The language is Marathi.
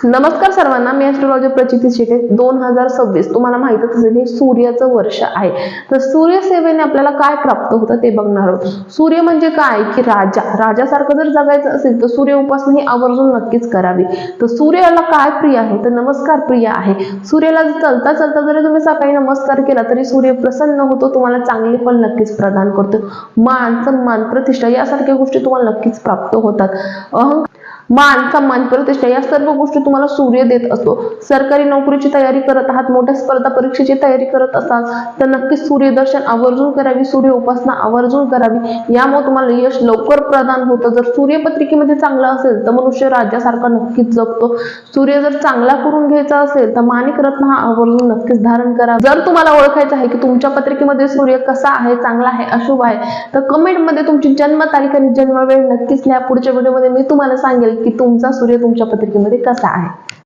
नमस्कार सर्वांना, मी ॲस्ट्रोलॉजर प्रचिती शेटे. 2026 तुम्हाला माहितच असेल हे सूर्याचं वर्ष आहे. तर सूर्यसेवेने आपल्याला काय प्राप्त होतं ते बघणार आहोत. सूर्य म्हणजे काय की राजासारखं जर जगायचं असेल तर सूर्य उपासना ही आवर्जून नक्कीच करावी. तर सूर्याला काय प्रिय आहे तर नमस्कार प्रिय आहे. सूर्याला चालता चालता जरी तुम्ही सकाळी नमस्कार केला तरी सूर्य प्रसन्न होतो, तुम्हाला चांगले फल नक्कीच प्रदान करतो. मान सन्मान प्रतिष्ठा यासारख्या गोष्टी तुम्हाला नक्कीच प्राप्त होतात. मान सन्मान प्रतिष्ठा या सर्व गोष्टी तुम्हाला सूर्य देत असतो. सरकारी नोकरीची तयारी करत आहात, मोठ्या स्पर्धा परीक्षेची तयारी करत असाल तर नक्कीच सूर्यदर्शन आवर्जून करावी, सूर्य उपासना आवर्जून करावी. यामुळे तुम्हाला यश लवकर प्रदान होतं. जर सूर्यपत्रिकेमध्ये चांगला असेल तर मनुष्य राजासारखा नक्कीच जगतो. सूर्य जर चांगला करून घ्यायचा असेल तर माणिक रत्न हा आवर्जून नक्कीच धारण करा. जर तुम्हाला ओळखायचं आहे की तुमच्या पत्रिकेमध्ये सूर्य कसा आहे, चांगला आहे, अशुभ आहे, तर कमेंटमध्ये तुमची जन्मतारीख आणि जन्मवेळ नक्कीच लिहा. पुढच्या व्हिडिओमध्ये मी तुम्हाला सांगेल की तुमचा सूर्य तुमच्या पत्रिकेमध्ये कसा आहे.